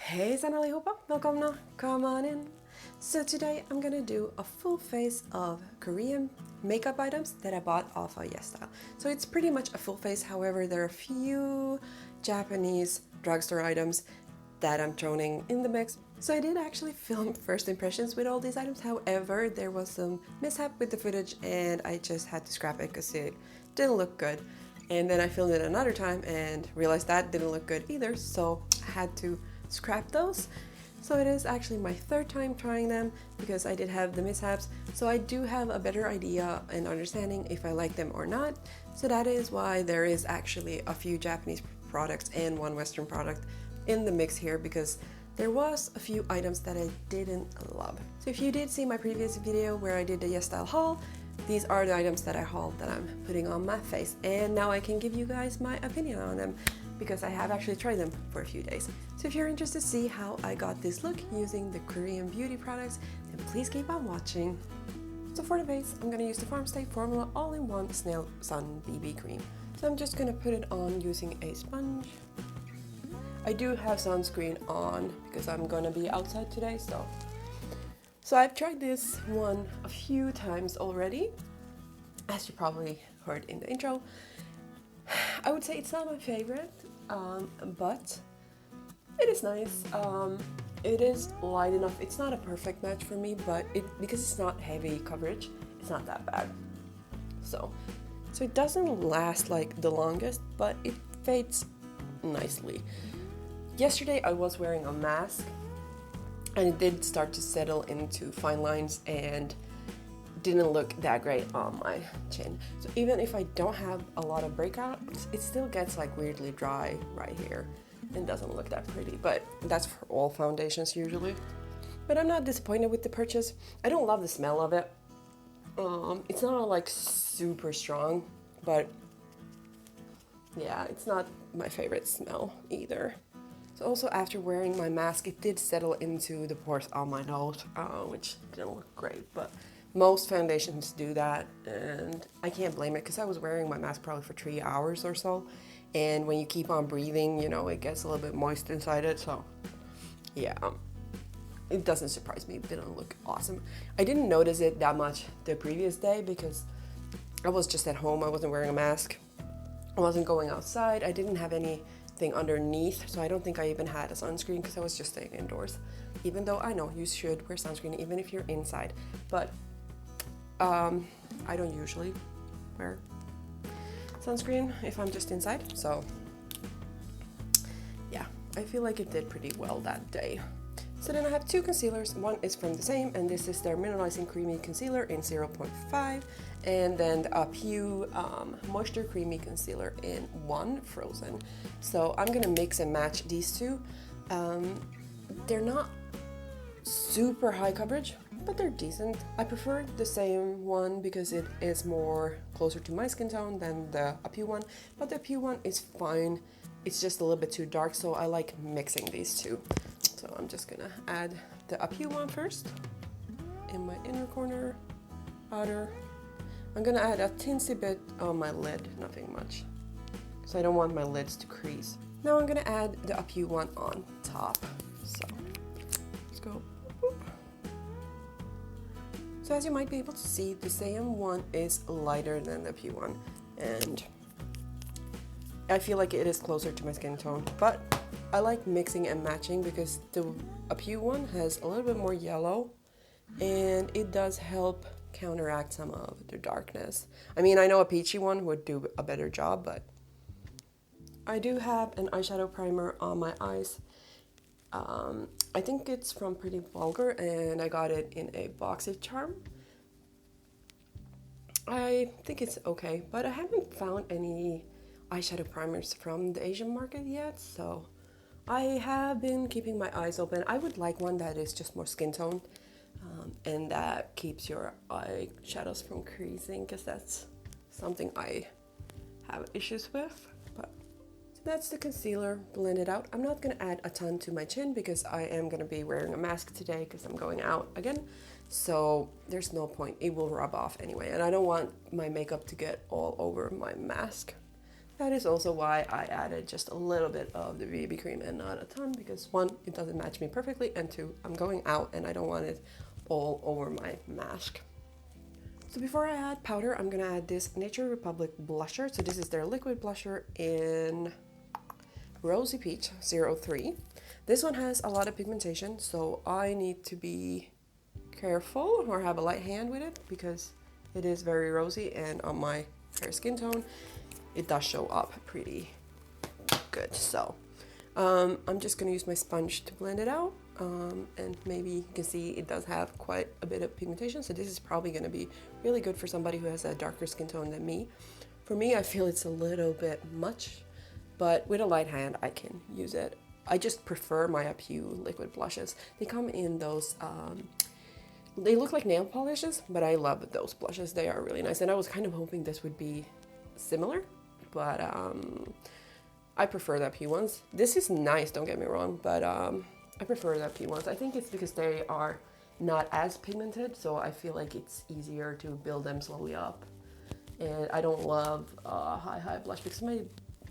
Hejsan allihopa, välkomna, come on in. So today I'm gonna do a full face of Korean makeup items that I bought off of YesStyle. So it's pretty much a full face, however there are a few Japanese drugstore items that I'm throwing in the mix. So I did actually film first impressions with all these items, however there was some mishap with the footage and I just had to scrap it because it didn't look good. And then I filmed it another time and realized that didn't look good either, so I had to scrap those. So it is actually my third time trying them because I did have the mishaps, so I do have a better idea and understanding if I like them or not. So that is why there is actually a few Japanese products and one Western product in the mix here, because there was a few items that I didn't love. So if you did see my previous video where I did the YesStyle haul, these are the items that I hauled that I'm putting on my face, and now I can give you guys my opinion on them because I have actually tried them for a few days. So if you're interested to see how I got this look using the Korean beauty products, then please keep on watching. So for the base, I'm gonna use the Farmstay Formula All-in-One Snail Sun BB Cream. So I'm just gonna put it on using a sponge. I do have sunscreen on because I'm gonna be outside today, so I've tried this one a few times already, as you probably heard in the intro. I would say it's not my favorite, but it is nice. It is light enough. It's not a perfect match for me, but because it's not heavy coverage, it's not that bad. So it doesn't last like the longest, but it fades nicely. Yesterday I was wearing a mask and it did start to settle into fine lines and didn't look that great on my chin. So even if I don't have a lot of breakouts, it still gets like weirdly dry right here and doesn't look that pretty, but that's for all foundations usually. But I'm not disappointed with the purchase. I don't love the smell of it. It's not like super strong, but yeah, it's not my favorite smell either. So also after wearing my mask, it did settle into the pores on my nose, which didn't look great, but most foundations do that, and I can't blame it because I was wearing my mask probably for 3 hours or so, and when you keep on breathing, you know, it gets a little bit moist inside it, so yeah, it doesn't surprise me. It didn't look awesome. I didn't notice it that much the previous day because I was just at home. I wasn't wearing a mask. I wasn't going outside. I didn't have anything underneath, so I don't think I even had a sunscreen because I was just staying indoors, even though I know you should wear sunscreen even if you're inside, but I don't usually wear sunscreen if I'm just inside, so yeah, I feel like it did pretty well that day. So then I have two concealers. One is from the Saem, and this is their Mineralizing Creamy Concealer in 0.5, and then the YesStyle Moisture Creamy Concealer in 1 Frozen. So I'm gonna mix and match these two. They're not super high coverage, but they're decent. I prefer the same one because it is more closer to my skin tone than the YesStyle one, but the YesStyle one is fine. It's just a little bit too dark, so I like mixing these two. So I'm just gonna add the YesStyle one first in my inner corner outer. I'm gonna add a teensy bit on my lid, nothing much, because I don't want my lids to crease. Now I'm gonna add the YesStyle one on top. So let's go. So as you might be able to see, the Saem one is lighter than the YesStyle one, and I feel like it is closer to my skin tone, but I like mixing and matching because the YesStyle one has a little bit more yellow, and it does help counteract some of the darkness. I mean, I know a peachy one would do a better job, but I do have an eyeshadow primer on my eyes. I think it's from Pretty Vulgar, and I got it in a BoxyCharm. I think it's okay, but I haven't found any eyeshadow primers from the Asian market yet, so I have been keeping my eyes open. I would like one that is just more skin tone, and that keeps your eyeshadows from creasing, because that's something I have issues with. But so that's the concealer blended out. I'm not gonna add a ton to my chin because I am gonna be wearing a mask today because I'm going out again, so there's no point. It will rub off anyway, and I don't want my makeup to get all over my mask. That is also why I added just a little bit of the BB cream and not a ton, because one, it doesn't match me perfectly, and two, I'm going out and I don't want it all over my mask. So before I add powder, I'm gonna add this Nature Republic blusher. So this is their liquid blusher in Rosy Peach 03. This one has a lot of pigmentation, so I need to be careful or have a light hand with it because it is very rosy, and on my fair skin tone, it does show up pretty good. So I'm just gonna use my sponge to blend it out, and maybe you can see it does have quite a bit of pigmentation, so this is probably gonna be really good for somebody who has a darker skin tone than me. For me, I feel it's a little bit much, but with a light hand I can use it. I just prefer my MACQUEEN liquid blushes. They come in those they look like nail polishes, but I love those blushes. They are really nice, and I was kind of hoping this would be similar, but I prefer the MACQUEEN ones. This is nice, don't get me wrong, but I prefer the MACQUEEN ones. I think it's because they are not as pigmented, so I feel like it's easier to build them slowly up. And I don't love high blush because my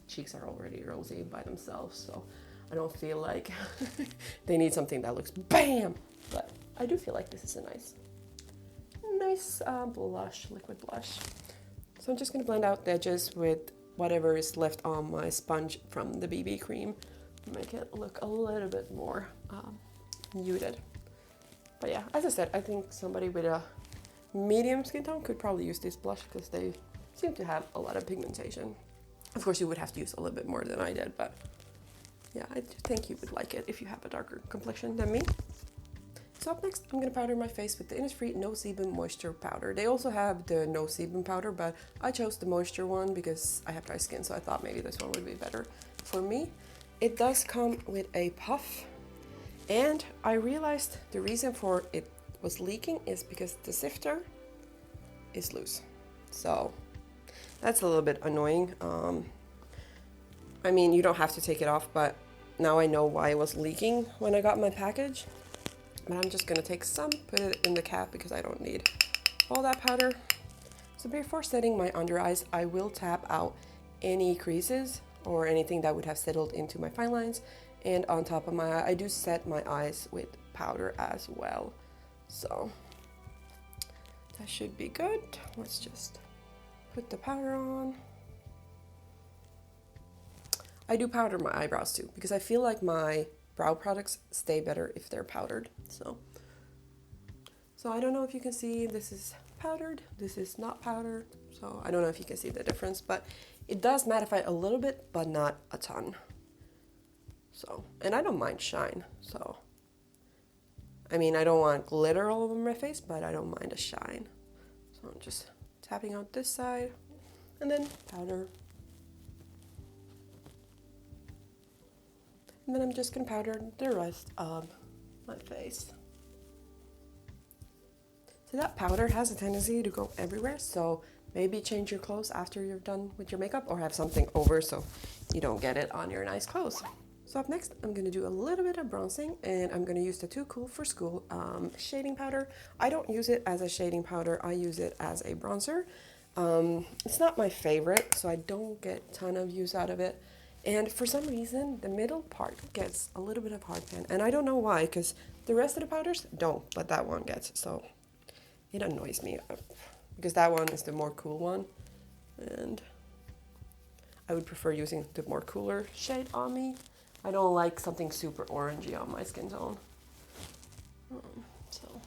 cheeks are already rosy by themselves, so I don't feel like they need something that looks BAM! But I do feel like this is a nice blush, liquid blush. So I'm just gonna blend out the edges with whatever is left on my sponge from the BB cream, make it look a little bit more muted. But yeah, as I said, I think somebody with a medium skin tone could probably use this blush because they seem to have a lot of pigmentation. Of course, you would have to use a little bit more than I did, but yeah, I do think you would like it if you have a darker complexion than me. So up next, I'm gonna powder my face with the innisfree No-Sebum Moisture Powder. They also have the No-Sebum powder, but I chose the moisture one because I have dry skin, so I thought maybe this one would be better for me. It does come with a puff, and I realized the reason for it was leaking is because the sifter is loose. So that's a little bit annoying. I mean, you don't have to take it off, but now I know why it was leaking when I got my package. But I'm just gonna take some, put it in the cap because I don't need all that powder. So before setting my under eyes, I will tap out any creases or anything that would have settled into my fine lines. And on top of my eye, I do set my eyes with powder as well. So that should be good. Let's just put the powder on. I do powder my eyebrows too because I feel like my brow products stay better if they're powdered. So I don't know if you can see, this is powdered, this is not powdered. So I don't know if you can see the difference, but it does mattify a little bit, but not a ton. So, and I don't mind shine. So, I mean, I don't want glitter all over my face, but I don't mind a shine. So I'm just tapping out this side and then powder. And then I'm just gonna powder the rest of my face. So that powder has a tendency to go everywhere, so maybe change your clothes after you're done with your makeup or have something over so you don't get it on your nice clothes. So up next, I'm gonna do a little bit of bronzing, and I'm gonna use the Too Cool for School shading powder. I don't use it as a shading powder, I use it as a bronzer. It's not my favorite, so I don't get a ton of use out of it. And for some reason, the middle part gets a little bit of hard pan, and I don't know why, because the rest of the powders don't, but that one gets, so it annoys me because that one is the more cool one, and I would prefer using the more cooler shade on me. I don't like something super orangey on my skin tone. So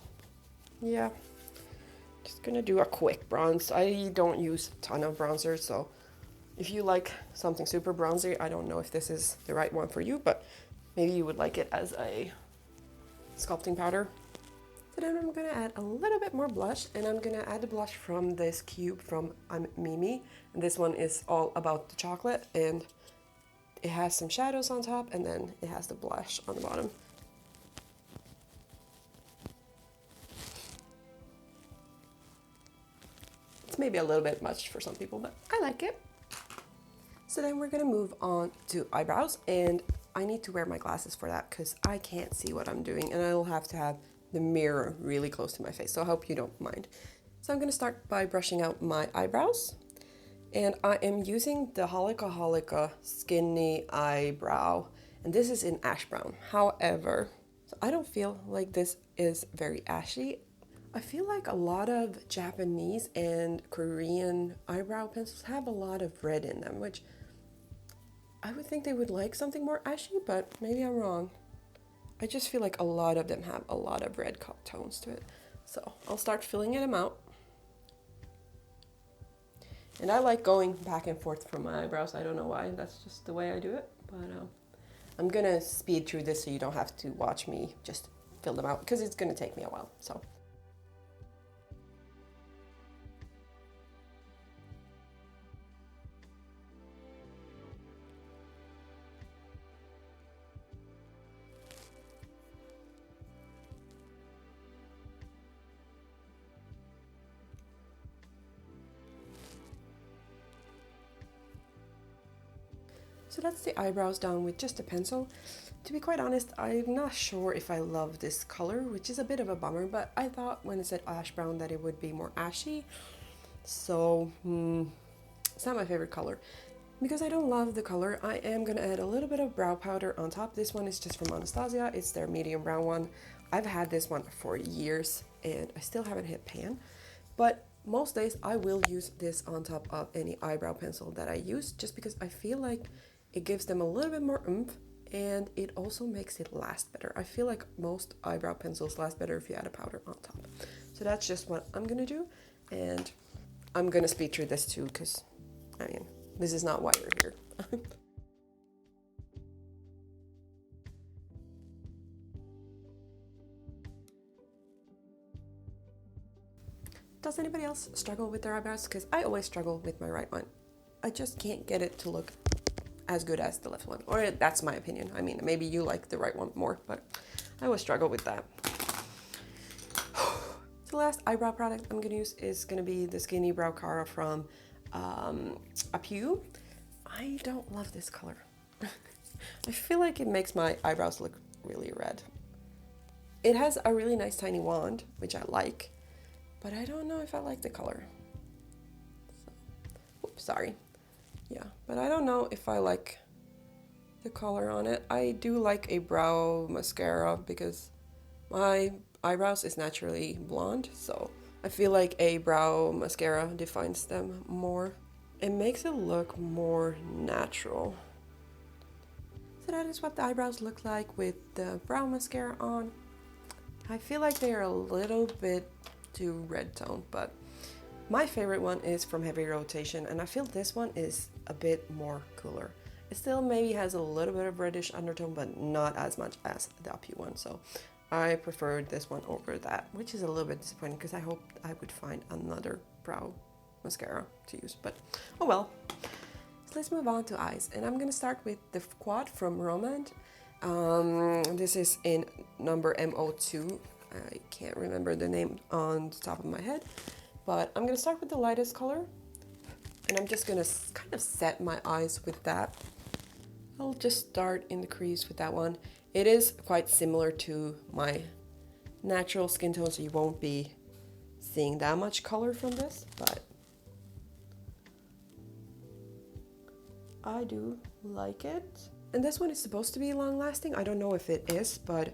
yeah, just gonna do a quick bronze. I don't use a ton of bronzer, so if you like something super bronzy, I don't know if this is the right one for you, but maybe you would like it as a sculpting powder. So then I'm gonna add a little bit more blush, and I'm gonna add the blush from this cube from Mimi. And this one is all about the chocolate, and it has some shadows on top, and then it has the blush on the bottom. It's maybe a little bit much for some people, but I like it. So then we're gonna move on to eyebrows, and I need to wear my glasses for that because I can't see what I'm doing, and I'll have to have the mirror really close to my face, so I hope you don't mind. So I'm gonna start by brushing out my eyebrows, And I am using the HOLIKA Skinny Eyebrow, and this is in ash brown. However, so I don't feel like this is very ashy. I feel like a lot of Japanese and Korean eyebrow pencils have a lot of red in them, which I would think they would like something more ashy, but maybe I'm wrong. I just feel like a lot of them have a lot of red tones to it. So I'll start filling them out. And I like going back and forth from my eyebrows. I don't know why, that's just the way I do it. But I'm gonna speed through this so you don't have to watch me just fill them out, because it's gonna take me a while, so. So that's the eyebrows done with just a pencil. To be quite honest, I'm not sure if I love this color, which is a bit of a bummer, but I thought when it said ash brown that it would be more ashy. So it's not my favorite color. Because I don't love the color, I am gonna add a little bit of brow powder on top. This one is just from Anastasia, it's their medium brown one. I've had this one for years and I still haven't hit pan, but most days I will use this on top of any eyebrow pencil that I use, just because I feel like it gives them a little bit more oomph, and it also makes it last better. I feel like most eyebrow pencils last better if you add a powder on top. So that's just what I'm gonna do, and I'm gonna speed through this too, because I mean, this is not why you're here. Does anybody else struggle with their eyebrows? Because I always struggle with my right one. I just can't get it to look as good as the left one, or that's my opinion. I mean, maybe you like the right one more, but I always struggle with that. The last eyebrow product I'm gonna use is gonna be the Skinny Browcara from Airy. I don't love this color. I feel like it makes my eyebrows look really red. It has a really nice tiny wand, which I like, but I don't know if I like the color. So, oops, sorry. Yeah, but I don't know if I like the color on it. I do like a brow mascara because my eyebrows is naturally blonde, so I feel like a brow mascara defines them more. It makes it look more natural. So that is what the eyebrows look like with the brow mascara on. I feel like they are a little bit too red toned, but my favorite one is from Heavy Rotation, and I feel this one is a bit more cooler. It still maybe has a little bit of reddish undertone, but not as much as the Airy one, so I preferred this one over that, which is a little bit disappointing because I hoped I would find another brow mascara to use, but oh well. So let's move on to eyes, and I'm gonna start with the quad from Romand. This is in number M02. I can't remember the name on the top of my head, but I'm gonna start with the lightest color, and I'm just gonna kind of set my eyes with that. I'll just start in the crease with that one. It is quite similar to my natural skin tone, so you won't be seeing that much color from this, but I do like it. And this one is supposed to be long lasting. I don't know if it is, but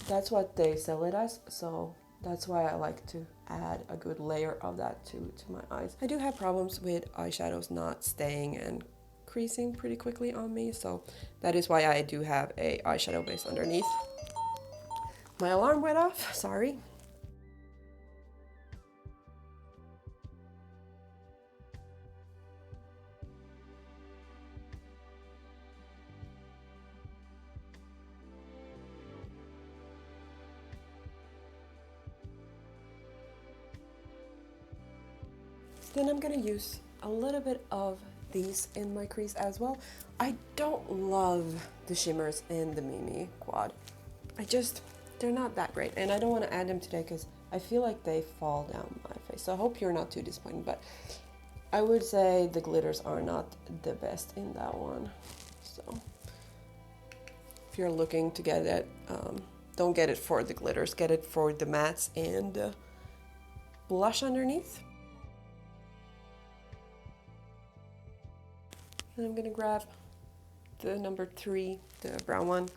that's what they sell it as, so that's why I like to add a good layer of that to my eyes. I do have problems with eyeshadows not staying and creasing pretty quickly on me, so that is why I do have a eyeshadow base underneath. My alarm went off, sorry. Then I'm gonna use a little bit of these in my crease as well. I don't love the shimmers in the Mimi quad. They're not that great, and I don't want to add them today because I feel like they fall down my face. So I hope you're not too disappointed, but I would say the glitters are not the best in that one. So if you're looking to get it, don't get it for the glitters, get it for the mattes and blush underneath. Then I'm gonna grab the number 3, the brown one.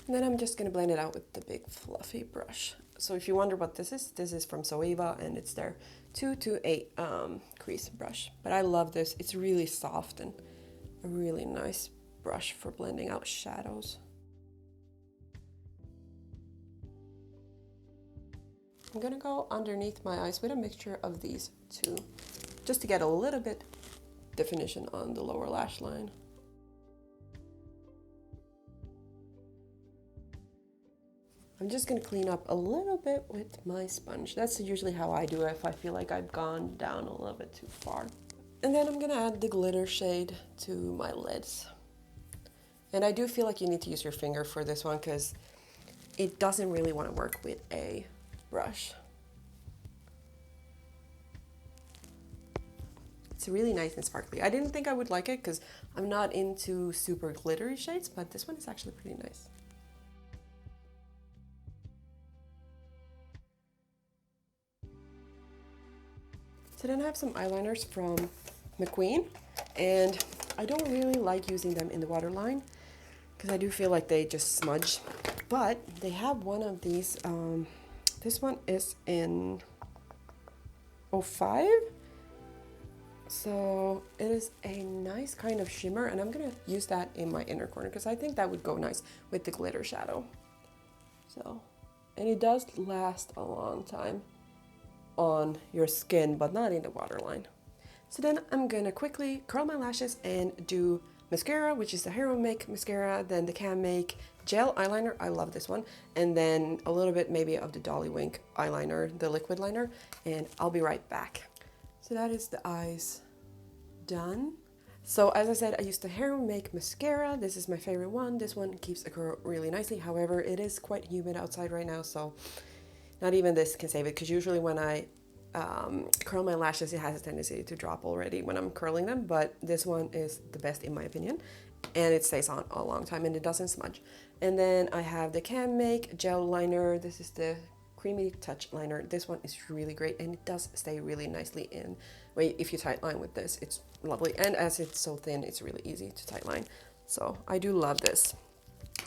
And then I'm just gonna blend it out with the big fluffy brush. So if you wonder what this is from Zoeva, and it's their 228 crease brush. But I love this, it's really soft and a really nice brush for blending out shadows. I'm gonna go underneath my eyes with a mixture of these two, just to get a little bit definition on the lower lash line. I'm just gonna clean up a little bit with my sponge. That's usually how I do it if I feel like I've gone down a little bit too far. And then I'm gonna add the glitter shade to my lids. And I do feel like you need to use your finger for this one because it doesn't really want to work with a brush. It's really nice and sparkly. I didn't think I would like it because I'm not into super glittery shades, but this one is actually pretty nice. So then I have some eyeliners from MACQUEEN, and I don't really like using them in the waterline because I do feel like they just smudge. But they have one of these, this one is in 05. So it is a nice kind of shimmer, and I'm gonna use that in my inner corner because I think that would go nice with the glitter shadow. So, and it does last a long time on your skin, but not in the waterline. So then I'm gonna quickly curl my lashes and do mascara, which is the Hero Make mascara, then the Can Make gel eyeliner, I love this one, and then a little bit maybe of the Dolly Wink eyeliner, the liquid liner, and I'll be right back. So that is the eyes done. So as I said, I used the Hero Make mascara. This is my favorite one. This one keeps a curl really nicely. However, it is quite humid outside right now, so not even this can save it, because usually when I curl my lashes, it has a tendency to drop already when I'm curling them, but this one is the best in my opinion, and it stays on a long time and it doesn't smudge. And then I have the Can Make gel liner. This is the Creamy Touch liner. This one is really great, and it does stay really nicely in. Wait, if you tight line with this, it's lovely, and as it's so thin, it's really easy to tight line. So I do love this.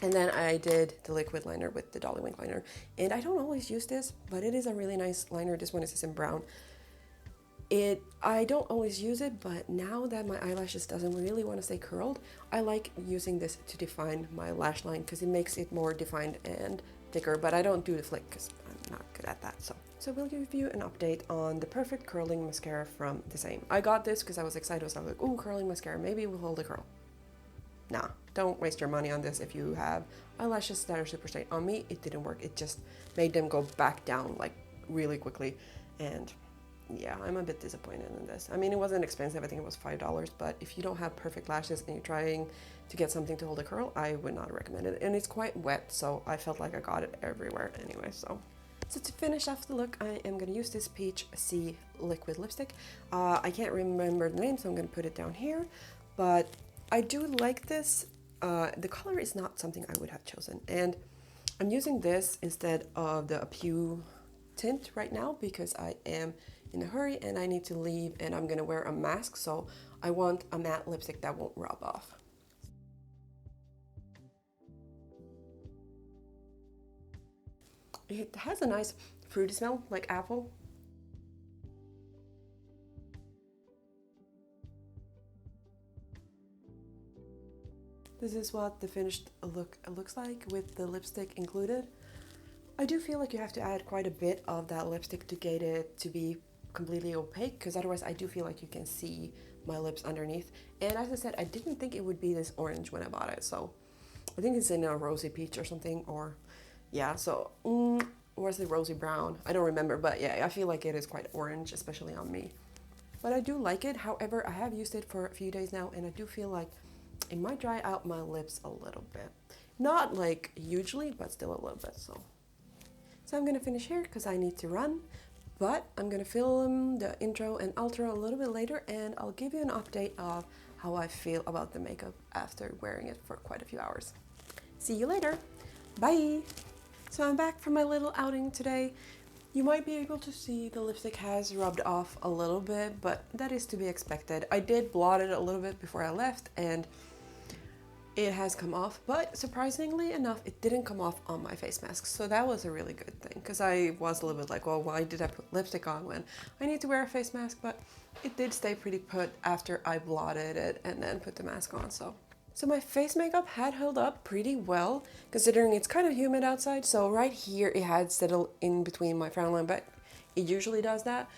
And then I did the liquid liner with the Dolly Wink liner. And I don't always use this, but it is a really nice liner. This one is in brown. I don't always use it, but now that my eyelashes doesn't really want to stay curled, I like using this to define my lash line because it makes it more defined and thicker, but I don't do the flick because I'm not good at that. So we'll give you an update on the Perfect Curling Mascara from the Saem. I got this because I was excited. So I was like, ooh, curling mascara, maybe it will hold the curl. Nah, don't waste your money on this if you have eyelashes that are super straight. On me, it didn't work. It just made them go back down like really quickly. And yeah, I'm a bit disappointed in this. I mean, it wasn't expensive. I think it was $5, but if you don't have perfect lashes and you're trying to get something to hold a curl, I would not recommend it. And it's quite wet, so I felt like I got it everywhere anyway, so to finish off the look, I am going to use this Peach Sea liquid lipstick. I can't remember the name, so I'm going to put it down here, but I do like this. The color is not something I would have chosen, and I'm using this instead of the Pew tint right now because I am in a hurry and I need to leave and I'm gonna wear a mask, so I want a matte lipstick that won't rub off. It has a nice fruity smell, like apple. This is what the finished look looks like with the lipstick included. I do feel like you have to add quite a bit of that lipstick to get it to be completely opaque, because otherwise I do feel like you can see my lips underneath. And as I said, I didn't think it would be this orange when I bought it, so I think it's in a Rosy Peach or something, or yeah, so or is it Rosy Brown? I don't remember, but yeah, I feel like it is quite orange, especially on me. But I do like it. However, I have used it for a few days now, and I do feel like it might dry out my lips a little bit. Not like hugely, but still a little bit, so I'm gonna finish here because I need to run, but I'm gonna film the intro and outro a little bit later, and I'll give you an update of how I feel about the makeup after wearing it for quite a few hours. See you later. Bye. So I'm back from my little outing today. You might be able to see the lipstick has rubbed off a little bit, but that is to be expected. I did blot it a little bit before I left and it has come off, but surprisingly enough, it didn't come off on my face mask. So that was a really good thing, because I was a little bit like, well, why did I put lipstick on when I need to wear a face mask? But it did stay pretty put after I blotted it and then put the mask on. So my face makeup had held up pretty well, considering it's kind of humid outside. So right here it had settled in between my frown line, but it usually does that.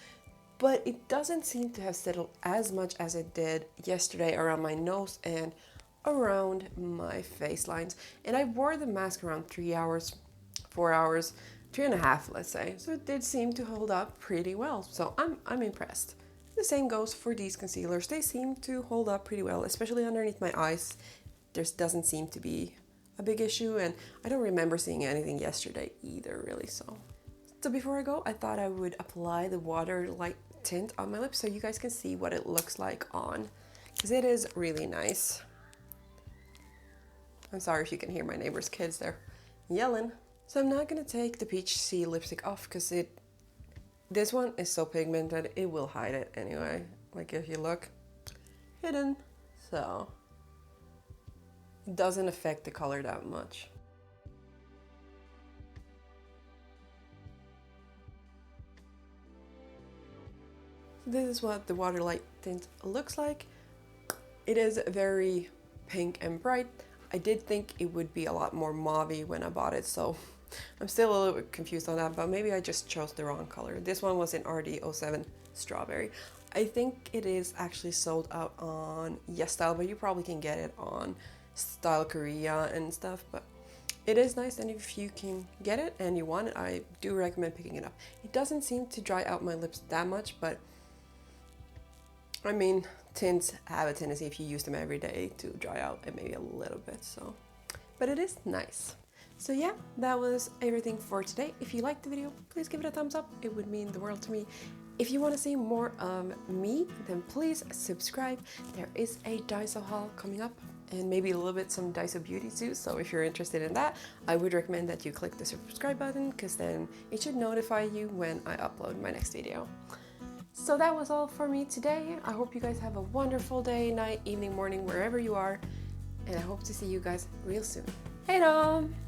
But it doesn't seem to have settled as much as it did yesterday around my nose and around my face lines. And I wore the mask around 3 hours, 4 hours, 3.5, let's say. So it did seem to hold up pretty well. So I'm impressed. The same goes for these concealers. They seem to hold up pretty well, especially underneath my eyes. There doesn't seem to be a big issue, and I don't remember seeing anything yesterday either, really. So before I go, I thought I would apply the water light tint on my lips so you guys can see what it looks like on, because it is really nice. I'm sorry if you can hear my neighbor's kids, they're yelling. So I'm not gonna take the Peach Sea lipstick off because this one is so pigmented, it will hide it anyway. Like if you look, hidden. So it doesn't affect the color that much. This is what the water light tint looks like. It is very pink and bright. I did think it would be a lot more mauvey when I bought it, so I'm still a little bit confused on that, but maybe I just chose the wrong color. This one was in RD07 Strawberry. I think it is actually sold out on YesStyle, but you probably can get it on Style Korea and stuff, but it is nice, and if you can get it and you want it, I do recommend picking it up. It doesn't seem to dry out my lips that much, but I mean, tints have a tendency, if you use them every day, to dry out and maybe a little bit, so. But it is nice. So yeah, that was everything for today. If you liked the video, please give it a thumbs up. It would mean the world to me. If you want to see more of me, then please subscribe. There is a Daiso haul coming up, and maybe a little bit some Daiso beauty too. So if you're interested in that, I would recommend that you click the subscribe button, because then it should notify you when I upload my next video. So that was all for me today. I hope you guys have a wonderful day, night, evening, morning, wherever you are. And I hope to see you guys real soon. Hej då!